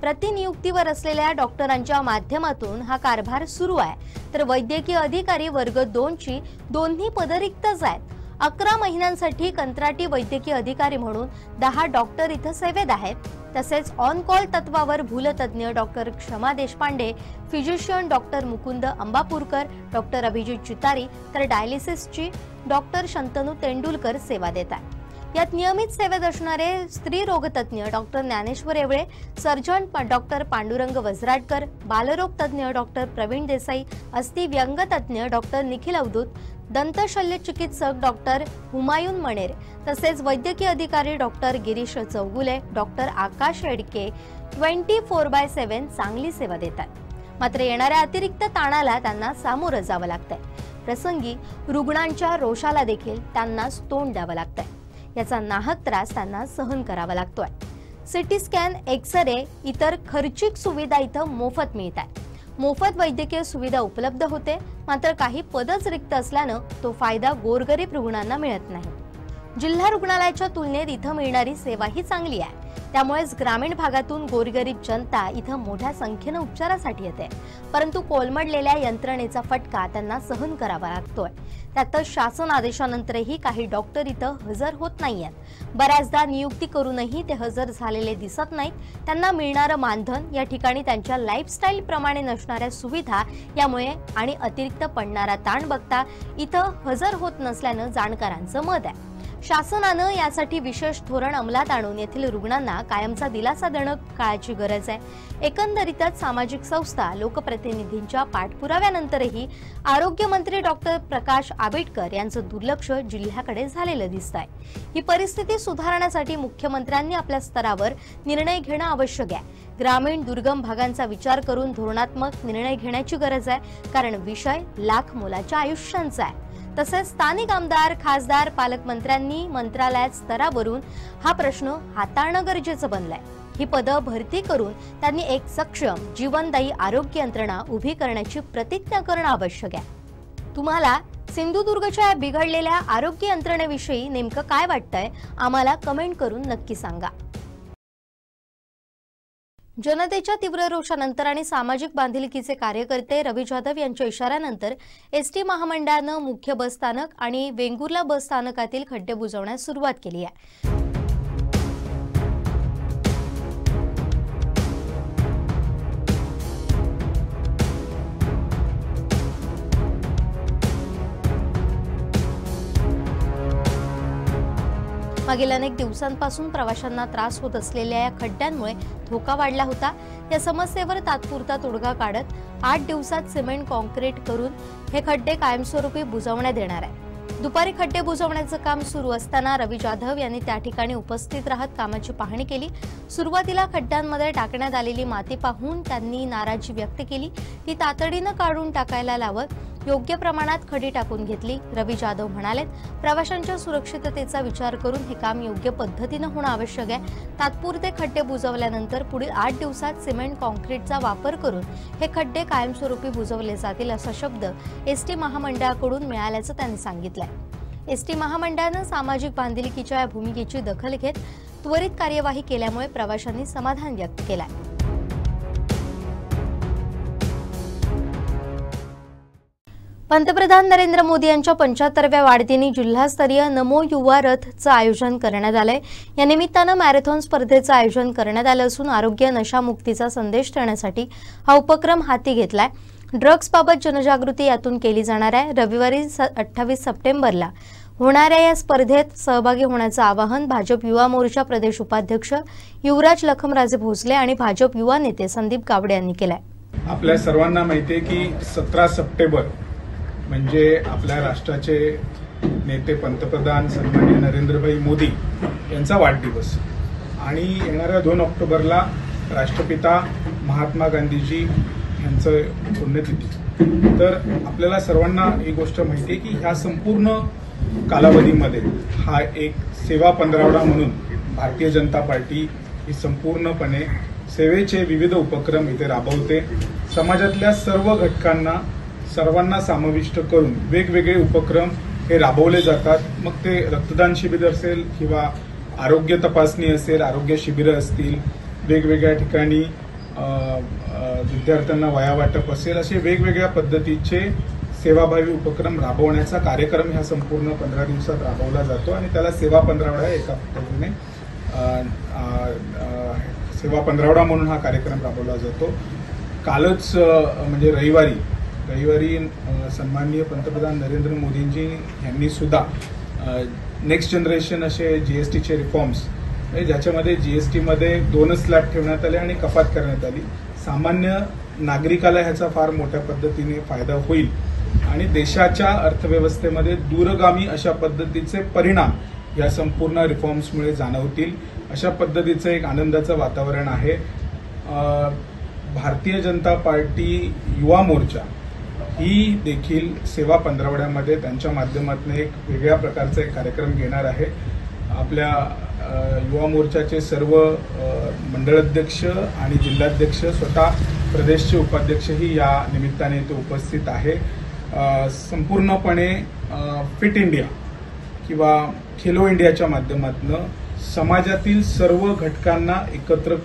प्रतिनियुक्तीवर असलेल्या डॉक्टरांच्या माध्यमातून हा कारभार सुरू आहे. तर वैद्यकीय अधिकारी वर्ग 2 ची दोन्ही पदं रिक्तच आहेत. 11 महिन्यांसाठी कंत्राटी वैद्यकीय अधिकारी म्हणून 10 डॉक्टर इथं सेवेत आहेत. तसेच ऑन कॉल तत्वावर भूलतज्ञ doctor Kshama Deshpande, physician doctor Mukund Ambapurkar, doctor Abhijit Chitari तर डायलिसिसची डॉक्टर शंतनू तेंडुलकर सेवा देतात. यात नियमित सेवेत असणारे स्त्री रोगतज्ञ doctor Dnyaneshwar Yewale, surgeon doctor Pandurang Wajratkar, बालरोग तज्ञ डॉक्टर प्रवीण देसाई, अस्थिव्यंग तज्ञ डॉक्टर निखिल अवधूत, दंतशल्य चिकित्सक डॉक्टर हुमायून मणेर तसेच वैद्यकीय अधिकारी डॉक्टर गिरीश चौगुले, डॉक्टर आकाश येडके 24/7 चांगली सेवा देतात. मात्र येणाऱ्या अतिरिक्त ताणाला त्यांना सामोरं जावं लागतंय. प्रसंगी रुग्णांच्या रोषाला देखील त्यांनाच तोंड द्यावं लागतंय. याचा नाहक त्रास त्यांना सहन करावा लागतोय. सिटी स्कॅन, एक्स-रे इतर खर्चिक सुविधा इथं मोफत मिळतात. मोफत वैद्यकीय सुविधा उपलब्ध होते. मात्र काही पदच रिक्त असल्यानं तो फायदा गोरगरीब रुग्णांना मिळत नाही. जिल्हा रुग्णालयाच्या तुलनेत इथं मिळणारी सेवाही चांगली आहे. त्यामुळेच ग्रामीण भागातून गोरगरीब जनता इथं मोठ्या संख्येनं उपचारासाठी येते. परंतु कोलमडलेल्या यंत्रणेचा फटका त्यांना सहन करावा लागतोय. त्यातच शासन आदेशानंतरही काही डॉक्टर इथं हजर होत नाहीयेत. बऱ्याचदा नियुक्ती करूनही ते हजर झालेले दिसत नाहीत. त्यांना मिळणारं मानधन, या ठिकाणी त्यांच्या लाईफस्टाईल प्रमाणे नसणाऱ्या सुविधा यामुळे आणि अतिरिक्त पडणारा ताण बघता इथं हजर होत नसल्यानं जाणकारांचं मत आहे. शासनानं यासाठी विशेष धोरण अंमलात आणून येथील रुग्णांना कायमचा दिलासा देणं काळाची गरज आहे. एकंदरीतच सामाजिक संस्था, लोकप्रतिनिधींच्या पाठपुराव्यानंतरही आरोग्यमंत्री डॉक्टर प्रकाश आंबेडकर यांचं दुर्लक्ष जिल्ह्याकडे झालेलं दिसतंय. ही परिस्थिती सुधारण्यासाठी मुख्यमंत्र्यांनी आपल्या स्तरावर निर्णय घेणं आवश्यक आहे. ग्रामीण दुर्गम भागांचा विचार करून धोरणात्मक निर्णय घेण्याची गरज आहे. कारण विषय लाख मुलाच्या आयुष्यांचा आहे. तसेच स्थानिक आमदार, खासदार, पालकमंत्र्यांनी मंत्रालयात स्तरावरून हा प्रश्न हाताळणं गरजेचं बनलंय. ही पदं भरती करून त्यांनी एक सक्षम, जीवनदायी आरोग्य यंत्रणा उभी करण्याची प्रतिज्ञा करणं आवश्यक आहे. तुम्हाला सिंधुदुर्गच्या बिघडलेल्या आरोग्य यंत्रणेविषयी नेमकं काय वाटतंय आम्हाला कमेंट करून नक्की सांगा. जनतेच्या तीव्र रोषानंतर आणि सामाजिक बांधिलकीचे कार्यकर्ते रवी जाधव यांच्या इशाऱ्यानंतर एसटी महामंडळानं मुख्य बस स्थानक आणि वेंगुर्ला बस स्थानकातील खड्डे बुजवण्यास सुरुवात केली आहे. मागील अनेक दिवसांपासून प्रवाशांना त्रास होत असलेल्या या खड्ड्यांमुळे धोका वाढला होता. या समस्येवर तात्पुरता तोडगा काढत 8 दिवसात सिमेंट कॉन्क्रीट करून हे खड्डे कायमस्वरूपी बुजवण्यात येणार आहे. दुपारी खड्डे बुजवण्याचं काम सुरू असताना रवी जाधव यांनी त्या ठिकाणी उपस्थित राहत कामाची पाहणी केली. सुरुवातीला खड्ड्यांमध्ये टाकण्यात आलेली माती पाहून त्यांनी नाराजी व्यक्त केली. ती तातडीनं काढून टाकायला लावत योग्य प्रमाणात खडी टाकून घेतली. रवी जाधव म्हणाले, प्रवाशांच्या सुरक्षिततेचा विचार करून हे काम योग्य पद्धतीने होणं आवश्यक आहे. तात्पुरते खड्डे बुजवल्यानंतर पुढील 8 दिवसात सिमेंट कॉन्क्रीटचा वापर करून हे खड्डे कायमस्वरूपी बुजवले जातील असा शब्द एसटी महामंडळाकडून मिळाल्याचं त्यांनी सांगितलंय. एसटी महामंडळानं सामाजिक बांधिलकीच्या या भूमिकेची दखल घेत त्वरित कार्यवाही केल्यामुळे प्रवाशांनी समाधान व्यक्त केलंय. पंतप्रधान नरेंद्र मोदी यांच्या 75व्या वाढदिनी जिल्हास्तरीय नमो युवा रथचं आयोजन करण्यात आलंय. या निमित्तानं मॅरेथॉन स्पर्धेचं आयोजन करण्यात आलं असून आरोग्य नशामुक्तीचा संदेश देण्यासाठी हा उपक्रम हाती घेतलाय. ड्रग्सबाबत जनजागृती यातून केली जाणार आहे. रविवारी 28 सप्टेंबरला होणाऱ्या या स्पर्धेत सहभागी होण्याचं आवाहन भाजप युवा मोर्चा प्रदेश उपाध्यक्ष युवराज लखमराजे भोसले आणि भाजप युवा नेते संदीप गावडे यांनी केलंय. आपल्या सर्वांना माहिती आहे की 17 सप्टेंबर म्हणजे आपल्या राष्ट्राचे नेते पंतप्रधान सन्माननीय नरेंद्रभाई मोदी यांचा वाढदिवस आणि येणाऱ्या 2 ऑक्टोबरला राष्ट्रपिता महात्मा गांधीजी यांचं पुण्यतिथी. तर आपल्याला सर्वांना ही गोष्ट माहिती आहे की ह्या संपूर्ण कालावधीमध्ये हा एक सेवा पंधरवडा म्हणून भारतीय जनता पार्टी ही संपूर्णपणे सेवेचे विविध उपक्रम इथे राबवते. समाजातल्या सर्व घटकांना सर्वांना समाविष्ट करून वेगवेगळे उपक्रम हे राबवले जातात. मग ते रक्तदान शिबिर असेल किंवा आरोग्य तपासणी असेल, आरोग्य शिबिरं असतील, वेगवेगळ्या ठिकाणी विद्यार्थ्यांना वह्या वाटप असेल, असे वेगवेगळ्या पद्धतीचे सेवाभावी उपक्रम राबवण्याचा कार्यक्रम ह्या संपूर्ण 15 दिवसात राबवला जातो आणि त्याला सेवा पंधरवडा एका पद्धतीने सेवा पंधरवडा म्हणून हा कार्यक्रम राबवला जातो. कालच म्हणजे रविवारी सन्माननीय पंतप्रधान नरेंद्र मोदींजी यांनी सुद्धा नेक्स्ट जनरेशन असे जीएसटीचे रिफॉर्म्स ज्याच्यामध्ये जीएसटीमध्ये 2 स्लॅब ठेवण्यात आले आणि कपात करण्यात आली. सामान्य नागरिकाला ह्याचा फार मोठ्या पद्धतीने फायदा होईल आणि देशाच्या अर्थव्यवस्थेमध्ये दूरगामी अशा पद्धतीचे परिणाम या संपूर्ण रिफॉर्म्समुळे जाणवतील. अशा पद्धतीचं एक आनंदाचं वातावरण आहे. भारतीय जनता पार्टी युवा मोर्चा ही देखील सेवा पंधरवड्यामध्ये त्यांच्या माध्यमातून एक वेगळ्या प्रकारचा एक कार्यक्रम घेणार आहे. आपल्या युवा मोर्चाचे सर्व मंडळाध्यक्ष आणि जिल्हाध्यक्ष, स्वतः प्रदेशचे उपाध्यक्षही या निमित्ताने इथे उपस्थित आहे. संपूर्णपणे फिट इंडिया किंवा खेलो इंडियाच्या माध्यमातून समाजातील सर्व घटकांना एकत्र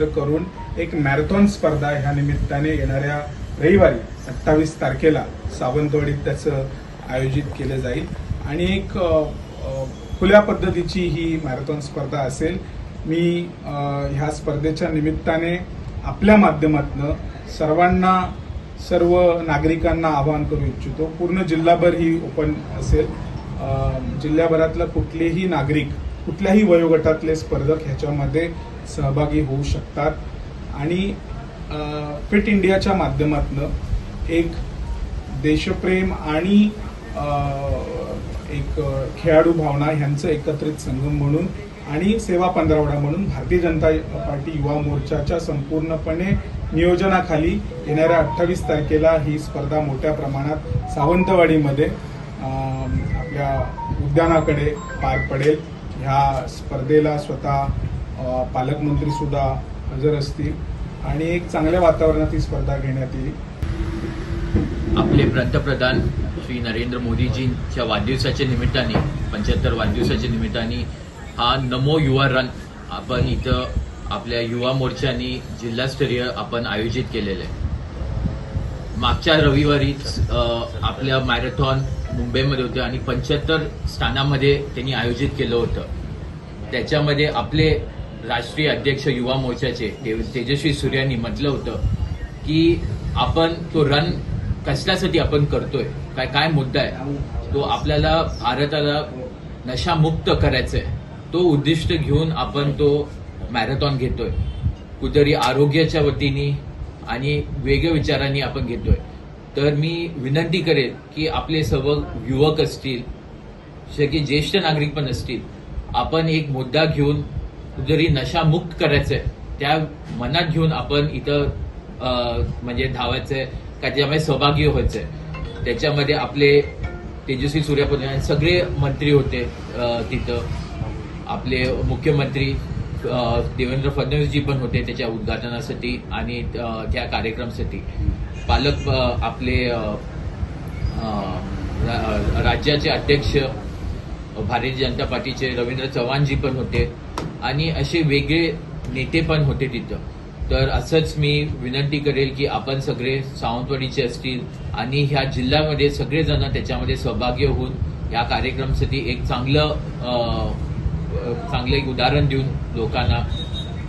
करून एक मॅरेथॉन स्पर्धा ह्या निमित्ताने येणाऱ्या रविवारी 28 तारखेला सावंतवाडीत त्याचं आयोजित केलं जाईल आणि एक खुल्या पद्धतीची ही मॅरेथॉन स्पर्धा असेल. मी ह्या स्पर्धेच्या निमित्ताने आपल्या माध्यमातून सर्व नागरिकांना आवाहन करू इच्छितो. पूर्ण जिल्हाभर ही ओपन असेल. जिल्ह्याभरातला कुठलेही नागरिक, कुठल्याही वयोगटातले स्पर्धक ह्याच्यामध्ये सहभागी होऊ शकतात आणि फिट इंडियाच्या माध्यमातून एक देशप्रेम आणि एक खेळाडू भावना ह्यांचं एकत्रित संगम म्हणून आणि सेवा पंधरवडा म्हणून भारतीय जनता पार्टी युवा मोर्चाच्या संपूर्णपणे नियोजनाखाली येणाऱ्या 28 तारखेला ही स्पर्धा मोठ्या प्रमाणात सावंतवाडीमध्ये आपल्या उद्यानाकडे पार पडेल. ह्या स्पर्धेला स्वतः पालकमंत्री सुद्धा हजर असतील आणि एक चांगल्या वातावरणात ही स्पर्धा घेण्यात येईल. आपले पंतप्रधान श्री नरेंद्र मोदीजींच्या वाढदिवसाच्या निमित्ताने 75 वाढदिवसाच्या निमित्ताने हा नमो युवा रन आपण इथं आपल्या युवा मोर्चानी जिल्हास्तरीय आपण आयोजित केलेलं आहे. मागच्या रविवारीच आपल्या मॅरेथॉन मुंबईमध्ये होतं आणि 75 स्थानामध्ये त्यांनी आयोजित केलं होतं. त्याच्यामध्ये आपले राष्ट्रीय अध्यक्ष युवा मोर्चाचे तेजस्वी सूर्यांनी म्हटलं होतं की आपण तो रन कशासाठी आपण करतोय, काय मुद्दा आहे, तो आपल्याला भारताला नशामुक्त करायचा आहे. तो उद्दिष्ट घेऊन आपण तो मॅरेथॉन घेतोय. कुठेतरी आरोग्याच्या वतीने आणि वेगळ्या विचारांनी आपण घेतोय. तर मी विनंती करेन की आपले सर्व युवक असतील, की ज्येष्ठ नागरिक पण असतील, आपण एक मुद्दा घेऊन कुठेतरी नशामुक्त करायचंय त्या मनात घेऊन आपण इथं म्हणजे धावायचंय का त्याच्यामध्ये सहभागी व्हायचंय. त्याच्यामध्ये आपले तेजस्वी सूर्यप्रकाश सगळे मंत्री होते तिथं. आपले मुख्यमंत्री देवेंद्र फडणवीसजी पण होते त्याच्या उद्घाटनासाठी आणि त्या कार्यक्रमासाठी. पालक आपले राज्याचे अध्यक्ष भारतीय जनता पार्टीचे रवींद्र चव्हाणजी पण होते आणि असे वेगळे नेते पण होते तिथं. तर असंच मी विनंती करेल की आपण सगळे सावंतवाडीचे असतील आणि ह्या जिल्ह्यामध्ये सगळेजण त्याच्यामध्ये सहभागी होऊन या कार्यक्रमासाठी एक चांगलं एक उदाहरण देऊन लोकांना.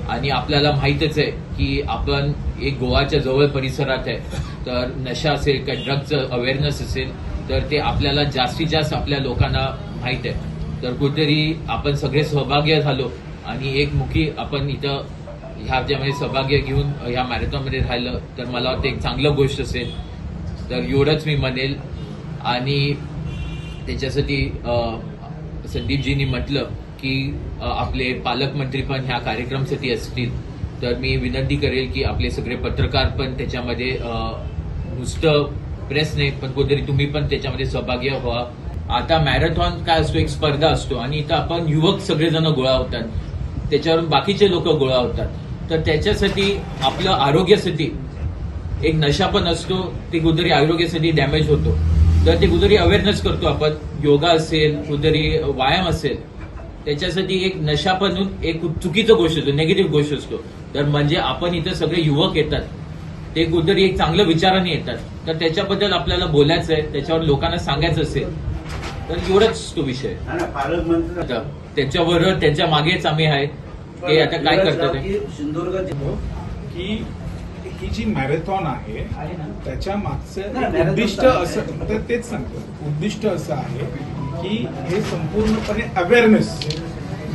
आणि आपल्याला माहीतच आहे की आपण एक गोवाच्या जवळ परिसरात आहे, तर नशा असेल का ड्रग्जचं अवेअरनेस असेल तर ते आपल्याला जास्तीत जास्त आपल्या लोकांना माहीत आहे. तर कुठेतरी आपण सगळे सहभागी झालो आणि एकमुखी आपण इथं ह्याच्यामध्ये सहभागी घेऊन ह्या मॅरेथॉनमध्ये राहिलं तर मला वाटतं एक चांगलं गोष्ट असेल. तर एवढंच मी म्हणेल. आणि त्याच्यासाठी संदीपजींनी म्हटलं की आपले पालकमंत्री पण ह्या कार्यक्रमासाठी असतील, तर मी विनंती करेल की आपले सगळे पत्रकार पण त्याच्यामध्ये नुसतं प्रेस नाही पण कुठेतरी तुम्ही पण त्याच्यामध्ये सहभागी व्हा. आता मॅरेथॉन काय असतो, एक स्पर्धा असतो आणि इथं आपण युवक सगळेजण गोळा होतात, त्याच्यावरून बाकीचे लोक गोळा होतात. तर त्याच्यासाठी आपलं आरोग्यासाठी एक नशा पण असतो, ते कुठेतरी आरोग्यासाठी डॅमेज होतो. तर ते कुठेतरी अवेअरनेस करतो आपण. योगा असेल, कुठेतरी व्यायाम असेल, त्याच्यासाठी एक नशा पण एक चुकीचं गोष्ट असतो, निगेटिव्ह गोष्ट असतो. तर म्हणजे आपण इथं सगळे युवक येतात, ते कुठेतरी एक चांगल्या विचाराने येतात. तर त्याच्याबद्दल आपल्याला बोलायचं आहे, त्याच्यावर लोकांना सांगायचं असेल तर एवढंच तो विषय. त्याच्याबरोबर त्यांच्या मागेच आम्ही आहे, ते आता काय करतात की ही जी मॅरेथॉन आहे त्याच्या मागचं उद्दिष्ट असं, तर तेच सांगतो, उद्दिष्ट असं आहे की हे संपूर्णपणे अवेअरनेस,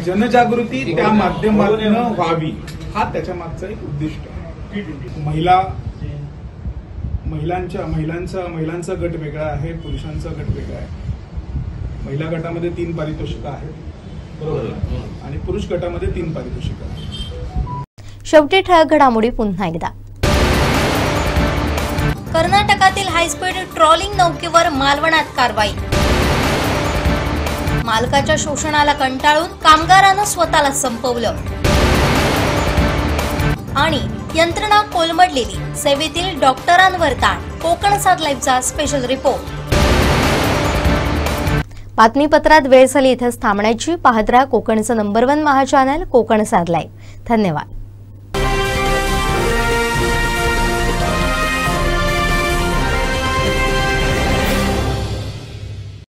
जनजागृती त्या माध्यमातून व्हावी, हा त्याच्या मागचा एक उद्दिष्ट आहे. महिलांचा गट वेगळा आहे, पुरुषांचा गट वेगळा आहे. महिला गटामध्ये 3 पारितोषिकं आहेत बरोबर आणि पुरुष गटामध्ये 3 पारितोषिकं आहेत. शेवटी ठळक घडामोडी पुन्हा एकदा. कर्नाटकातील हायस्पीड ट्रॉलिंग नौकेवर मालवणात कारवाई. मालकाच्या शोषणाला कंटाळून कामगारानं स्वतःला संपवलं. आणि यंत्रणा कोलमडलेली, सेवेतील डॉक्टरांवर ताण. कोकण 7 लाईव्हचा स्पेशल रिपोर्ट. बातमीपत्रात वेळ झाली इथेच थांबण्याची. पाहत राहा कोकणचं नंबर 1 महा चॅनल कोकण 7 लाईव्ह. धन्यवाद.